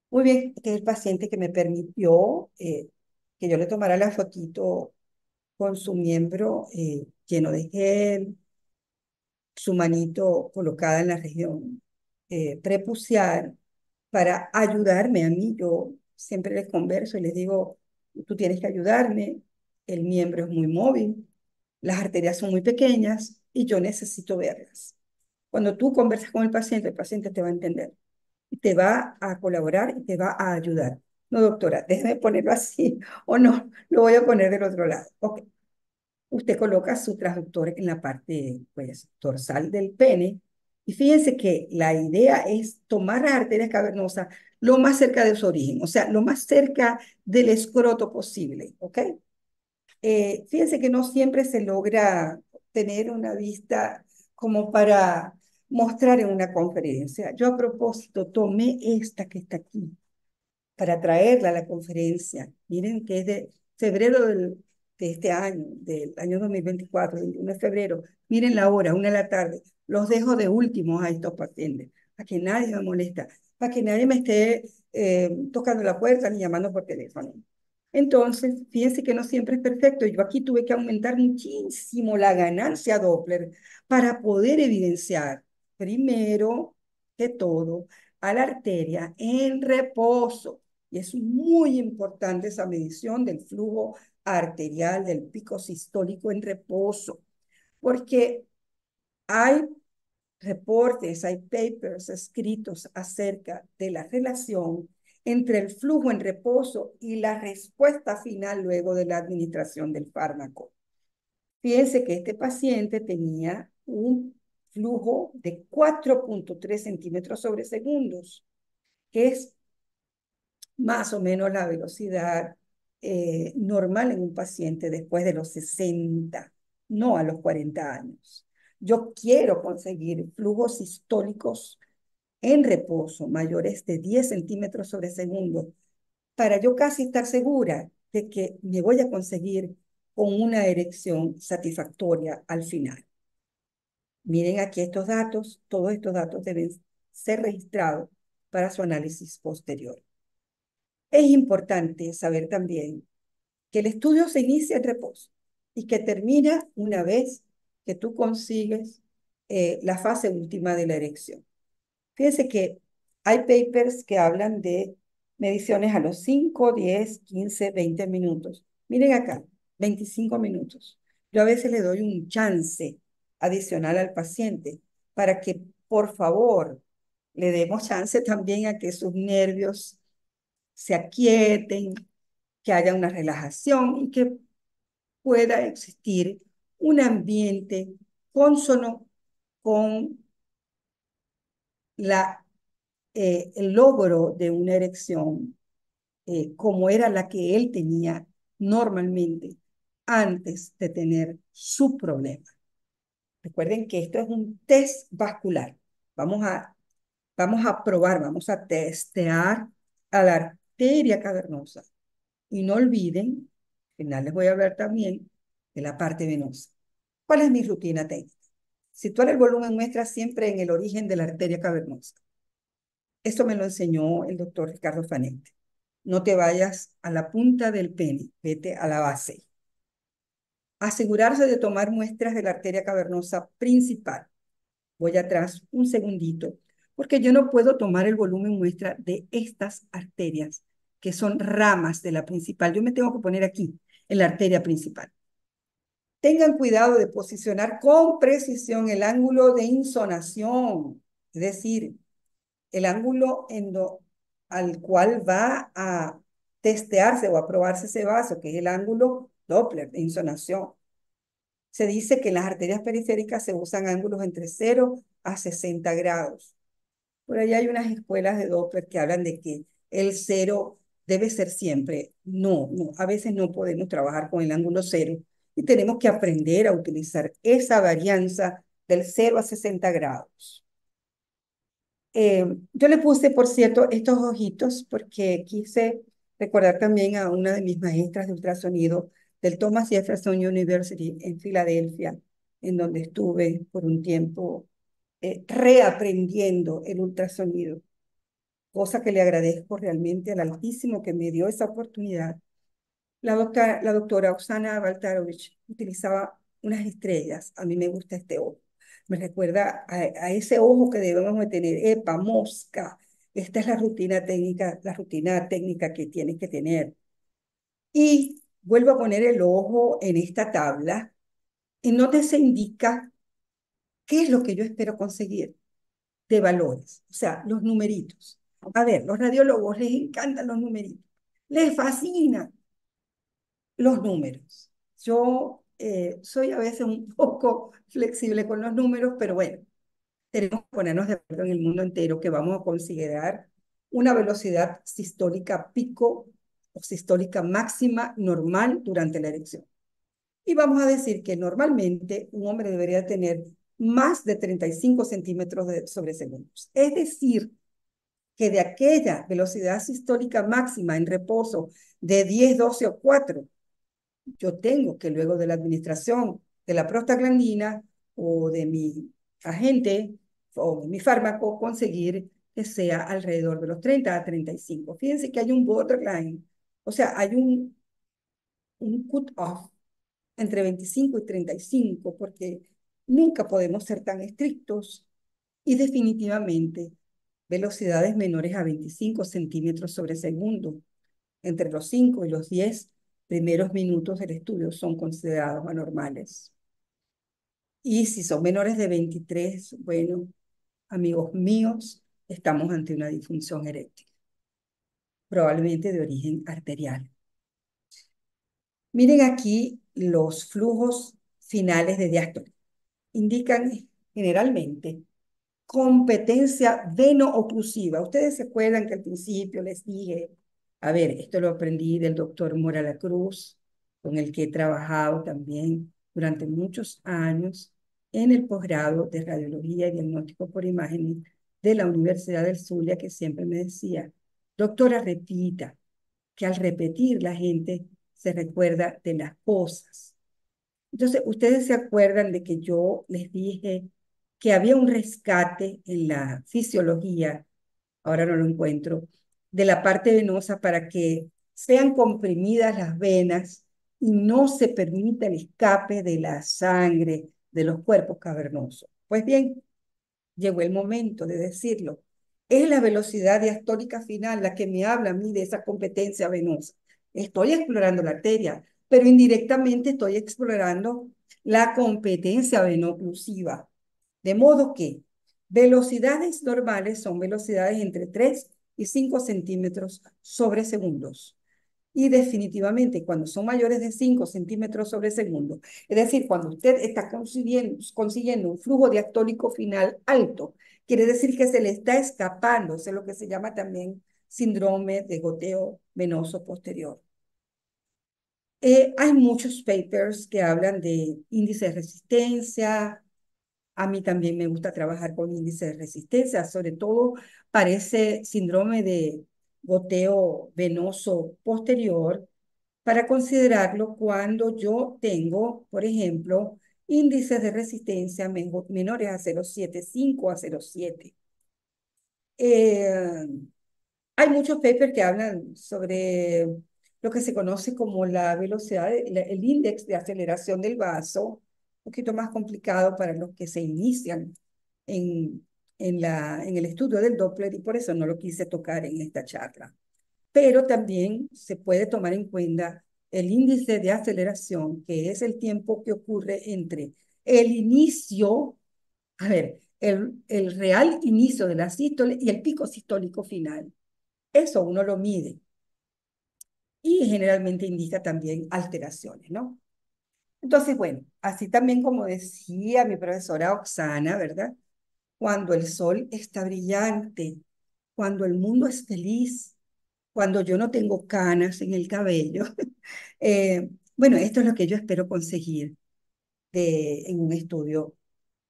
Muy bien, este es el paciente que me permitió que yo le tomara la fotito con su miembro lleno de gel, su manito colocada en la región prepucial para ayudarme a mí. Yo siempre les converso y les digo, tú tienes que ayudarme, el miembro es muy móvil, las arterias son muy pequeñas y yo necesito verlas. Cuando tú conversas con el paciente te va a entender, te va a colaborar y te va a ayudar. No, doctora, déjeme ponerlo así o no, lo voy a poner del otro lado. Ok. Usted coloca su transductor en la parte pues, dorsal del pene y fíjense que la idea es tomar las arterias cavernosas lo más cerca de su origen, o sea, lo más cerca del escroto posible, ¿ok? Fíjense que no siempre se logra tener una vista como para mostrar en una conferencia. Yo a propósito tomé esta que está aquí para traerla a la conferencia. Miren que es de febrero de este año, del año 2024, 21 de febrero. Miren la hora, 1 de la tarde. Los dejo de últimos a estos pacientes, para que nadie me molesta, para que nadie me esté tocando la puerta ni llamando por teléfono. Entonces, fíjense que no siempre es perfecto. Yo aquí tuve que aumentar muchísimo la ganancia Doppler para poder evidenciar, primero que todo, a la arteria en reposo. Y es muy importante esa medición del flujo arterial, del pico sistólico en reposo, porque hay reportes, hay papers escritos acerca de la relación entre el flujo en reposo y la respuesta final luego de la administración del fármaco. Fíjense que este paciente tenía un flujo de 4.3 centímetros sobre segundos, que es más o menos la velocidad normal en un paciente después de los 60, no a los 40 años. Yo quiero conseguir flujos sistólicos en reposo mayores de 10 centímetros sobre segundo para yo casi estar segura de que me voy a conseguir con una erección satisfactoria al final. Miren aquí estos datos, todos estos datos deben ser registrados para su análisis posterior. Es importante saber también que el estudio se inicia en reposo y que termina una vez que tú consigues la fase última de la erección. Fíjense que hay papers que hablan de mediciones a los 5, 10, 15, 20 minutos. Miren acá, 25 minutos. Yo a veces le doy un chance adicional al paciente para que, por favor, le demos chance también a que sus nervios se aquieten, que haya una relajación y que pueda existir un ambiente cónsono con el logro de una erección como era la que él tenía normalmente antes de tener su problema. Recuerden que esto es un test vascular. Vamos a probar, vamos a testear a la arteria cavernosa. Y no olviden, al final les voy a hablar también de la parte venosa. ¿Cuál es mi rutina técnica? Situar el volumen muestra siempre en el origen de la arteria cavernosa. Esto me lo enseñó el doctor Ricardo Fanetti. No te vayas a la punta del pene, vete a la base. Asegurarse de tomar muestras de la arteria cavernosa principal. Voy atrás un segundito, porque yo no puedo tomar el volumen muestra de estas arterias, que son ramas de la principal. Yo me tengo que poner aquí, en la arteria principal. Tengan cuidado de posicionar con precisión el ángulo de insonación, es decir, el ángulo al cual va a testearse o a probarse ese vaso, que es el ángulo Doppler de insonación. Se dice que en las arterias periféricas se usan ángulos entre 0 a 60 grados. Por ahí hay unas escuelas de Doppler que hablan de que el 0 debe ser siempre. No, no, a veces no podemos trabajar con el ángulo 0 y tenemos que aprender a utilizar esa varianza del 0 a 60 grados. Yo le puse, por cierto, estos ojitos porque quise recordar también a una de mis maestras de ultrasonido del Thomas Jefferson University en Filadelfia, en donde estuve por un tiempo reaprendiendo el ultrasonido, cosa que le agradezco realmente al Altísimo que me dio esa oportunidad. La doctora Oksana Baltarovich utilizaba unas estrellas. A mí me gusta este ojo. Me recuerda a ese ojo que debemos de tener. Epa, mosca. Esta es la rutina técnica que tienes que tener. Y vuelvo a poner el ojo en esta tabla y donde se indica qué es lo que yo espero conseguir de valores. O sea, los numeritos. A ver, los radiólogos les encantan los numeritos. Les fascina los números. Yo soy a veces un poco flexible con los números, pero bueno, tenemos que ponernos de acuerdo en el mundo entero que vamos a considerar una velocidad sistólica pico o sistólica máxima normal durante la erección. Y vamos a decir que normalmente un hombre debería tener más de 35 centímetros sobre segundos. Es decir, que de aquella velocidad sistólica máxima en reposo de 10, 12 o 4, yo tengo que luego de la administración de la prostaglandina o de mi agente o de mi fármaco conseguir que sea alrededor de los 30 a 35. Fíjense que hay un borderline, o sea, hay un cut-off entre 25 y 35, porque nunca podemos ser tan estrictos y definitivamente velocidades menores a 25 centímetros sobre segundo entre los 5 y los 10 primeros minutos del estudio son considerados anormales. Y si son menores de 23, bueno, amigos míos, estamos ante una disfunción eréctil, probablemente de origen arterial. Miren aquí los flujos finales de diástole. Indican generalmente competencia veno-oclusiva. Ustedes se acuerdan que al principio les dije, a ver, esto lo aprendí del doctor Mora La Cruz, con el que he trabajado también durante muchos años en el posgrado de radiología y diagnóstico por imágenes de la Universidad del Zulia, que siempre me decía, doctora, repita, que al repetir la gente se recuerda de las cosas. Entonces, ustedes se acuerdan de que yo les dije que había un rescate en la fisiología, ahora no lo encuentro, de la parte venosa para que sean comprimidas las venas y no se permita el escape de la sangre de los cuerpos cavernosos. Pues bien, llegó el momento de decirlo. Es la velocidad diastólica final la que me habla a mí de esa competencia venosa. Estoy explorando la arteria, pero indirectamente estoy explorando la competencia venoclusiva. De modo que velocidades normales son velocidades entre 3 y 5 centímetros sobre segundos. Y definitivamente cuando son mayores de 5 centímetros sobre segundo, es decir, cuando usted está consiguiendo un flujo diastólico final alto, quiere decir que se le está escapando, eso es lo que se llama también síndrome de goteo venoso posterior. Hay muchos papers que hablan de índice de resistencia. A mí también me gusta trabajar con índice de resistencia, sobre todo para ese síndrome de goteo venoso posterior, para considerarlo cuando yo tengo, por ejemplo, índices de resistencia menores a 0,75 a 0,7. Hay muchos papers que hablan sobre lo que se conoce como la velocidad, el índice de aceleración del vaso, un poquito más complicado para los que se inician en, en el estudio del Doppler y por eso no lo quise tocar en esta charla. Pero también se puede tomar en cuenta el índice de aceleración, que es el tiempo que ocurre entre el inicio, a ver, el real inicio de la sístole y el pico sistólico final. Eso uno lo mide y generalmente indica también alteraciones, ¿no? Entonces, bueno, así también como decía mi profesora Oksana, ¿verdad? Cuando el sol está brillante, cuando el mundo es feliz, cuando yo no tengo canas en el cabello. Bueno, esto es lo que yo espero conseguir en un estudio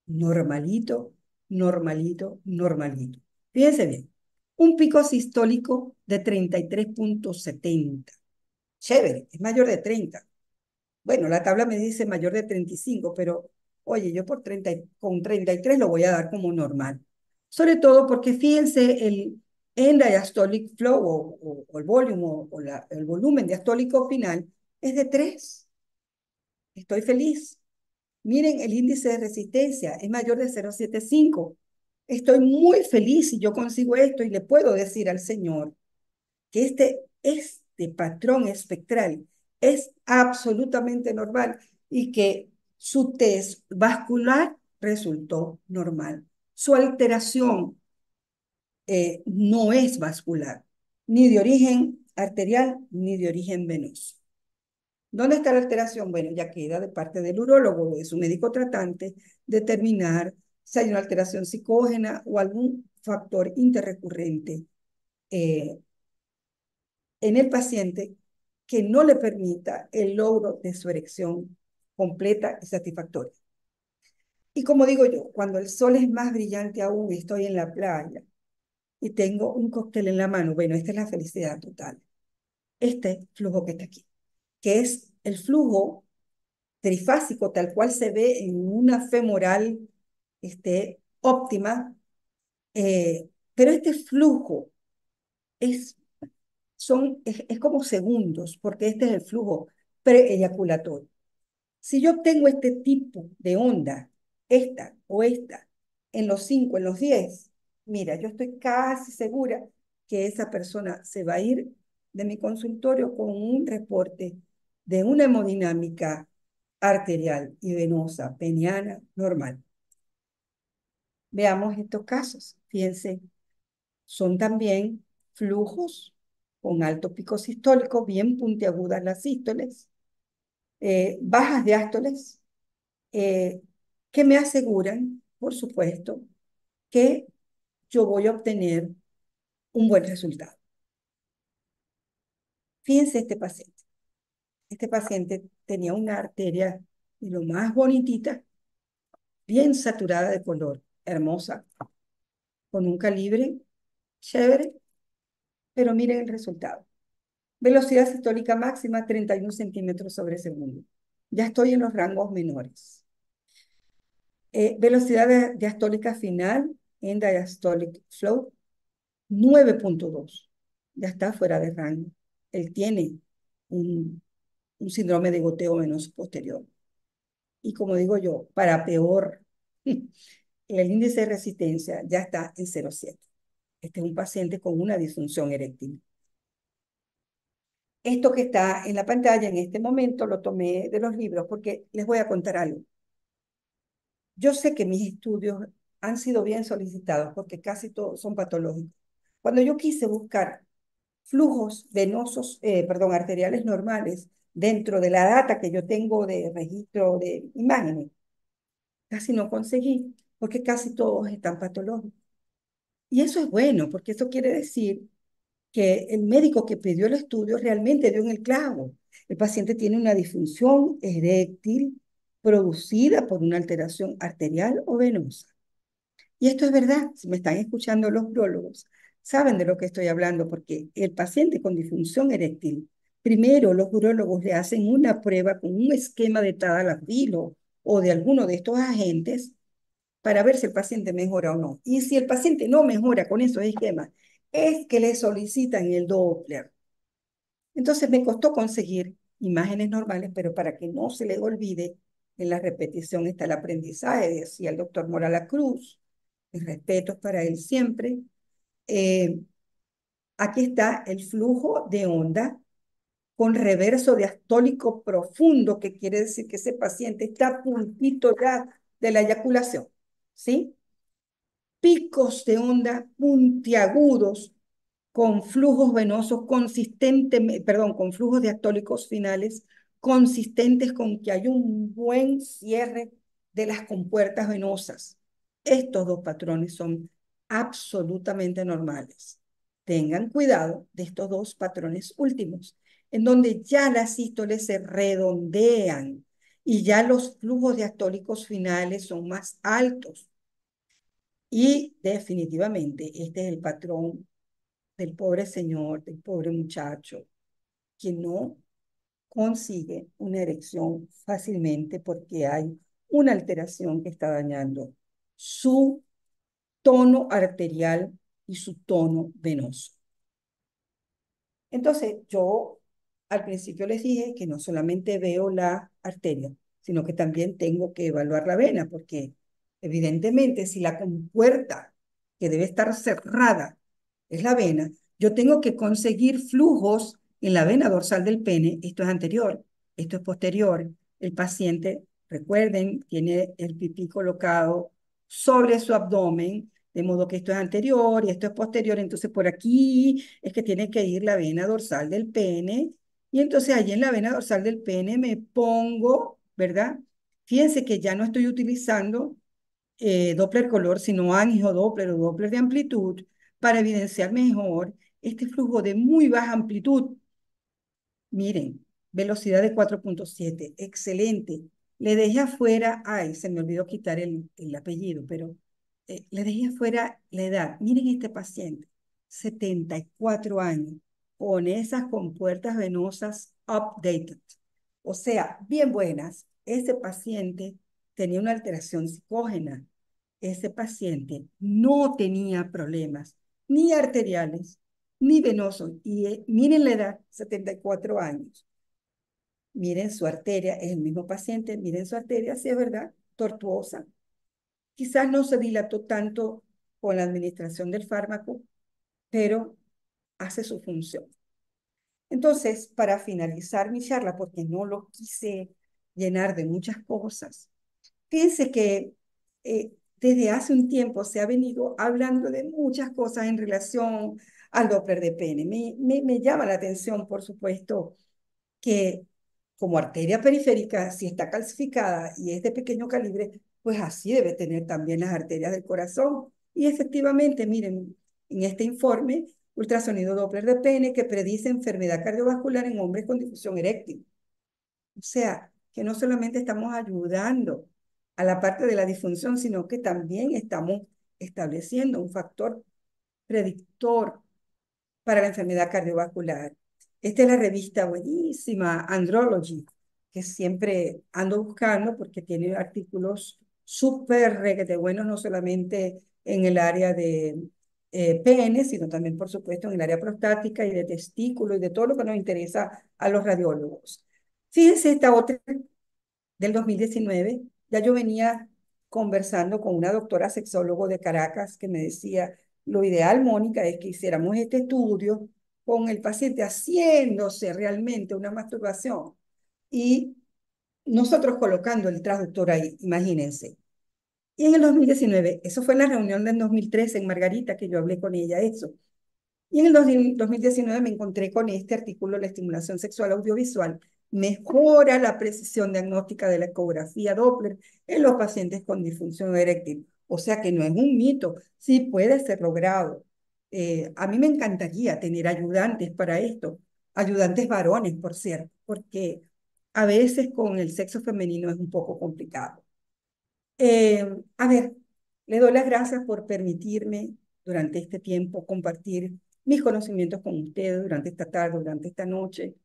normalito, normalito, normalito. Fíjense bien, un pico sistólico de 33,70. Chévere, es mayor de 30. Bueno, la tabla me dice mayor de 35, pero oye, yo con 33 lo voy a dar como normal. Sobre todo porque fíjense, el end diastolic flow o el volumen el volumen diastólico final es de 3. Estoy feliz. Miren, el índice de resistencia es mayor de 0,75. Estoy muy feliz si yo consigo esto y le puedo decir al Señor que este patrón espectral es absolutamente normal y que su test vascular resultó normal. Su alteración no es vascular, ni de origen arterial ni de origen venoso. ¿Dónde está la alteración? Bueno, ya queda de parte del urólogo, de su médico tratante, determinar si hay una alteración psicógena o algún factor interrecurrente eh, en el paciente que no le permita el logro de su erección completa y satisfactoria. Y como digo yo, cuando el sol es más brillante aún, estoy en la playa y tengo un cóctel en la mano, bueno, esta es la felicidad total. Este flujo que está aquí, que es el flujo trifásico tal cual se ve en una femoral óptima, pero este flujo es es como segundos, porque este es el flujo preeyaculatorio. Si yo tengo este tipo de onda, esta o esta, en los 5, en los 10, mira, yo estoy casi segura que esa persona se va a ir de mi consultorio con un reporte de una hemodinámica arterial y venosa peniana normal. Veamos estos casos. Fíjense, son también flujos con alto pico sistólico, bien puntiagudas las sístoles, bajas diástoles, que me aseguran, por supuesto, que yo voy a obtener un buen resultado. Fíjense este paciente. Este paciente tenía una arteria de lo más bonitita, bien saturada de color, hermosa, con un calibre chévere, pero miren el resultado. Velocidad sistólica máxima 31 centímetros sobre segundo. Ya estoy en los rangos menores. Velocidad diastólica final en diastolic flow 9,2. Ya está fuera de rango. Él tiene un síndrome de goteo venoso posterior. Y como digo yo, para peor, el índice de resistencia ya está en 0,7. Este es un paciente con una disfunción eréctil. Esto que está en la pantalla en este momento lo tomé de los libros porque les voy a contar algo. Yo sé que mis estudios han sido bien solicitados porque casi todos son patológicos. Cuando yo quise buscar flujos venosos, perdón, arteriales normales dentro de la data que yo tengo de registro de imágenes, casi no conseguí porque casi todos están patológicos. Y eso es bueno porque eso quiere decir que el médico que pidió el estudio realmente dio en el clavo. El paciente tiene una disfunción eréctil producida por una alteración arterial o venosa. Y esto es verdad, si me están escuchando los urólogos, saben de lo que estoy hablando, porque el paciente con disfunción eréctil, primero los urólogos le hacen una prueba con un esquema de tadalafilo o de alguno de estos agentes para ver si el paciente mejora o no. Y si el paciente no mejora con esos esquemas, es que le solicitan el Doppler. Entonces me costó conseguir imágenes normales, pero para que no se le olvide, en la repetición está el aprendizaje, decía el doctor Morala Cruz. Mis respetos para él siempre. Eh, Aquí está el flujo de onda con reverso diastólico profundo, que quiere decir que ese paciente está a puntito ya de la eyaculación, ¿sí? Picos de onda puntiagudos con flujos venosos consistentes, perdón, con flujos diastólicos finales consistentes con que hay un buen cierre de las compuertas venosas. Estos dos patrones son absolutamente normales. Tengan cuidado de estos dos patrones últimos, en donde ya las sístoles se redondean y ya los flujos diastólicos finales son más altos. Y definitivamente este es el patrón del pobre señor, del pobre muchacho, que no consigue una erección fácilmente porque hay una alteración que está dañando su tono arterial y su tono venoso. Entonces, yo al principio les dije que no solamente veo la arteria, sino que también tengo que evaluar la vena, porque evidentemente si la compuerta que debe estar cerrada es la vena, yo tengo que conseguir flujos en la vena dorsal del pene. Esto es anterior, esto es posterior. El paciente, recuerden, tiene el pipí colocado sobre su abdomen, de modo que esto es anterior y esto es posterior. Entonces por aquí es que tiene que ir la vena dorsal del pene. Y entonces allí en la vena dorsal del pene me pongo, ¿verdad? Fíjense que ya no estoy utilizando Doppler color, sino angiodoppler o Doppler de amplitud para evidenciar mejor este flujo de muy baja amplitud. Miren, velocidad de 4.7, excelente. Le dejé afuera, ay, se me olvidó quitar el apellido, pero le dejé afuera la edad. Miren este paciente, 74 años, con esas compuertas venosas updated, o sea, bien buenas. Ese paciente tenía una alteración psicógena. Ese paciente no tenía problemas ni arteriales ni venosos. Y miren la edad, 74 años. Miren su arteria, es el mismo paciente, miren su arteria, sí es verdad, tortuosa. Quizás no se dilató tanto con la administración del fármaco, pero hace su función. Entonces, para finalizar mi charla, porque no lo quise llenar de muchas cosas, fíjense que desde hace un tiempo se ha venido hablando de muchas cosas en relación al Doppler de pene. Me llama la atención, por supuesto, que como arteria periférica, si está calcificada y es de pequeño calibre, pues así debe tener también las arterias del corazón. Y efectivamente, miren, en este informe, ultrasonido Doppler de pene que predice enfermedad cardiovascular en hombres con difusión eréctil. O sea, que no solamente estamos ayudando a la parte de la disfunción, sino que también estamos estableciendo un factor predictor para la enfermedad cardiovascular. Esta es la revista buenísima, Andrology, que siempre ando buscando porque tiene artículos súper requete buenos, no solamente en el área de pene, sino también, por supuesto, en el área prostática y de testículos y de todo lo que nos interesa a los radiólogos. Fíjense esta otra del 2019, ya yo venía conversando con una doctora sexólogo de Caracas que me decía, lo ideal, Mónica, es que hiciéramos este estudio con el paciente haciéndose realmente una masturbación y nosotros colocando el traductor ahí, imagínense. Y en el 2019, eso fue en la reunión del 2013 en Margarita, que yo hablé con ella eso. Y en el 2019 me encontré con este artículo, la estimulación sexual audiovisual mejora la precisión diagnóstica de la ecografía Doppler en los pacientes con disfunción eréctil. O sea que no es un mito, sí puede ser logrado. A mí me encantaría tener ayudantes para esto, ayudantes varones, por cierto, porque a veces con el sexo femenino es un poco complicado. A ver, le doy las gracias por permitirme durante este tiempo compartir mis conocimientos con ustedes durante esta tarde, durante esta noche.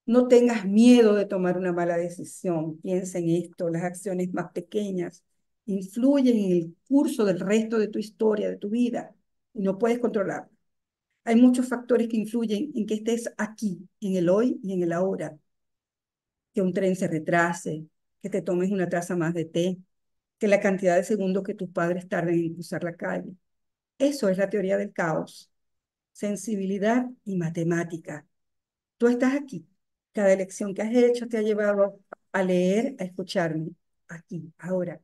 No tengas miedo de tomar una mala decisión. Piensa en esto, las acciones más pequeñas influyen en el curso del resto de tu historia, de tu vida, y no puedes controlarlo. Hay muchos factores que influyen en que estés aquí, en el hoy y en el ahora. Que un tren se retrase, que te tomes una taza más de té, que la cantidad de segundos que tus padres tarden en cruzar la calle. Eso es la teoría del caos. Sensibilidad y matemática. Tú estás aquí. Cada elección que has hecho te ha llevado a leer, a escucharme, aquí, ahora.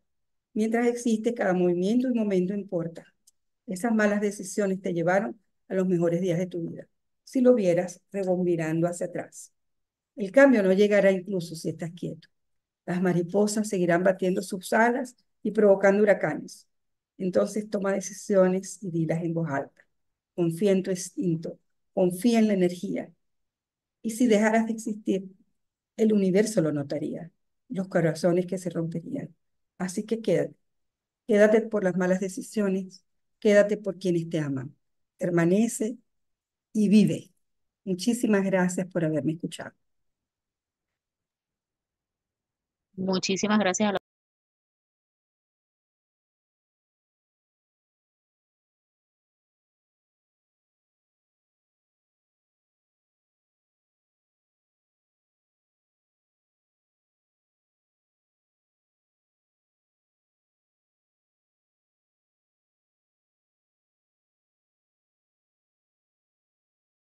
Mientras existe, cada movimiento y momento importa. Esas malas decisiones te llevaron a los mejores días de tu vida. Si lo vieras rebobinando hacia atrás. El cambio no llegará incluso si estás quieto. Las mariposas seguirán batiendo sus alas y provocando huracanes. Entonces toma decisiones y dilas en voz alta. Confía en tu instinto, confía en la energía. Y si dejaras de existir, el universo lo notaría, los corazones que se romperían. Así que quédate, quédate por las malas decisiones, quédate por quienes te aman. Permanece y vive. Muchísimas gracias por haberme escuchado. Muchísimas gracias a